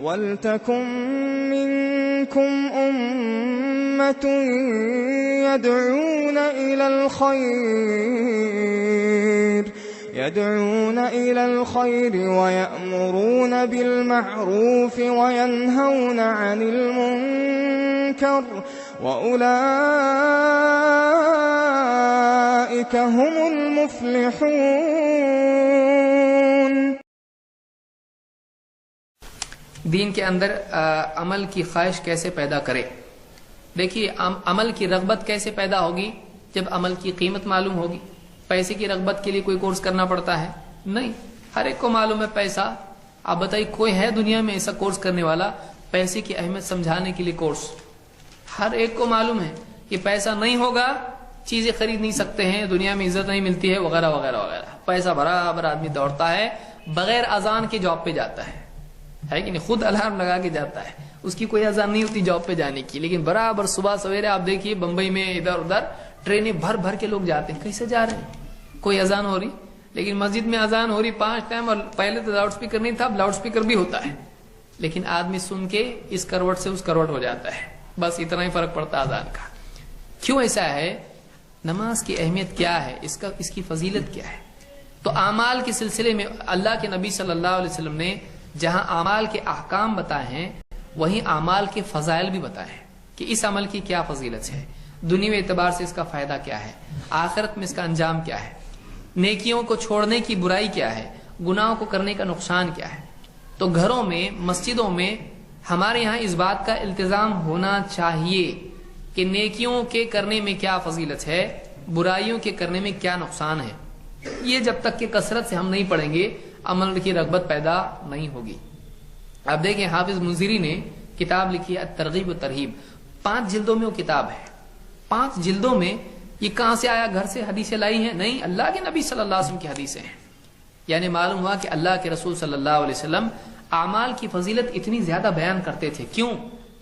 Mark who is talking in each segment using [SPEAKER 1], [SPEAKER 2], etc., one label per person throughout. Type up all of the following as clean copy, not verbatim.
[SPEAKER 1] وَلْتَكُن مِّنكُمْ أُمَّةٌ يَدْعُونَ إِلَى الْخَيْرِ وَيَأْمُرُونَ بِالْمَعْرُوفِ وَيَنْهَوْنَ عَنِ الْمُنكَرِ وَأُولَئِكَ هُمُ الْمُفْلِحُونَ۔
[SPEAKER 2] دین کے اندر عمل کی خواہش کیسے پیدا کرے؟ دیکھیے، عمل کی رغبت کیسے پیدا ہوگی؟ جب عمل کی قیمت معلوم ہوگی۔ پیسے کی رغبت کے لیے کوئی کورس کرنا پڑتا ہے؟ نہیں، ہر ایک کو معلوم ہے پیسہ۔ آپ بتائیے، کوئی ہے دنیا میں ایسا کورس کرنے والا پیسے کی اہمیت سمجھانے کے لیے کورس؟ ہر ایک کو معلوم ہے کہ پیسہ نہیں ہوگا چیزیں خرید نہیں سکتے ہیں، دنیا میں عزت نہیں ملتی ہے، وغیرہ وغیرہ وغیرہ۔ پیسہ برابر آدمی دوڑتا ہے، بغیر اذان کے جاب پہ جاتا ہے کہ نہیں؟ خود الارم لگا کے جاتا ہے، اس کی کوئی اذان نہیں ہوتی جاب پہ جانے کی، لیکن برابر صبح سویرے آپ دیکھیے بمبئی میں ادھر ادھر ٹرینیں بھر بھر کے لوگ جاتے ہیں۔ کیسے جا رہے ہیں؟ کوئی اذان ہو رہی، لیکن مسجد میں اذان ہو رہی 5 ٹائم، اور پہلے تو لاؤڈ سپیکر نہیں تھا، اب لاؤڈ سپیکر بھی ہوتا ہے، لیکن آدمی سن کے اس کروٹ سے اس کروٹ ہو جاتا ہے، بس اتنا ہی فرق پڑتا ہے اذان کا۔ کیوں ایسا ہے؟ نماز کی اہمیت کیا ہے، اس کی فضیلت کیا ہے؟ تو اعمال کے سلسلے میں اللہ کے نبی صلی اللہ علیہ وسلم نے جہاں اعمال کے احکام بتائے ہیں، وہیں اعمال کے فضائل بھی بتائے ہیں کہ اس عمل کی کیا فضیلت ہے، دنیوی اعتبار سے اس کا فائدہ کیا ہے، آخرت میں اس کا انجام کیا ہے، نیکیوں کو چھوڑنے کی برائی کیا ہے، گناہوں کو کرنے کا نقصان کیا ہے۔ تو گھروں میں، مسجدوں میں ہمارے یہاں اس بات کا التزام ہونا چاہیے کہ نیکیوں کے کرنے میں کیا فضیلت ہے، برائیوں کے کرنے میں کیا نقصان ہے۔ یہ جب تک کہ کثرت سے ہم نہیں پڑھیں گے، عمل کی رغبت پیدا نہیں ہوگی۔ اب دیکھیں، حافظ منذری نے کتاب لکھی ہے الترغیب و ترہیب، 5 جلدوں میں وہ کتاب ہے۔ 5 جلدوں میں یہ کہاں سے آیا؟ گھر سے حدیثیں لائی ہیں؟ نہیں، اللہ کے نبی صلی اللہ علیہ وسلم کی حدیثیں ہیں۔ یعنی معلوم ہوا کہ اللہ کے رسول صلی اللہ علیہ وسلم اعمال کی فضیلت اتنی زیادہ بیان کرتے تھے۔ کیوں؟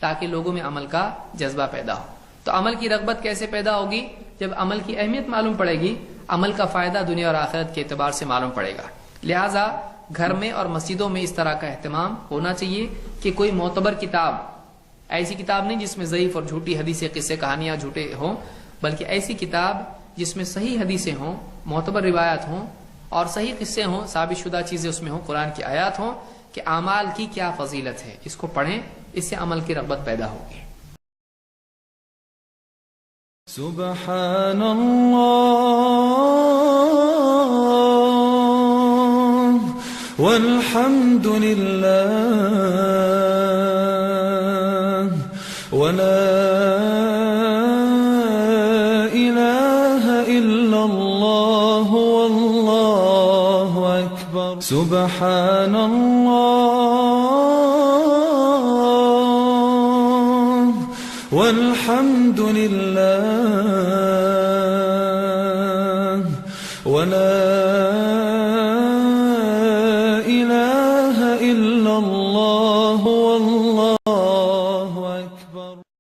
[SPEAKER 2] تاکہ لوگوں میں عمل کا جذبہ پیدا ہو۔ تو عمل کی رغبت کیسے پیدا ہوگی؟ جب عمل کی اہمیت معلوم پڑے گی، عمل کا فائدہ دنیا اور آخرت کے اعتبار سے معلوم پڑے گا۔ لہٰذا گھر میں اور مسجدوں میں اس طرح کا اہتمام ہونا چاہیے کہ کوئی معتبر کتاب، ایسی کتاب نہیں جس میں ضعیف اور جھوٹی حدیثیں، قصے، کہانیاں جھوٹے ہوں، بلکہ ایسی کتاب جس میں صحیح حدیثیں ہوں، معتبر روایات ہوں، اور صحیح قصے ہوں، ثابت شدہ چیزیں اس میں ہوں، قرآن کی آیات ہوں کہ اعمال کی کیا فضیلت ہے۔ اس کو پڑھیں، اس سے عمل کی رغبت پیدا ہوگی۔
[SPEAKER 3] سبحان اللہ والحمد للہ ولا الہ الا اللہ واللہ اکبر۔ سبحان اللہ والحمد للہ ولا الہ الا اللہ واللہ اکبر۔ سبحان اللہ والحمد للہ ولا الہ الا اللہ واللہ اکبر۔ سبحان اللہ والحمد للہ ولا الہ الا اللہ واللہ اکبر۔ سبحان اللہ والحمد للہ ولا الہ الا اللہ واللہ اکبر۔ سبحان اللہ والحمد للہ ولا الہ الا اللہ واللہ اکبر۔ سبحان اللہ والحمد للہ ولا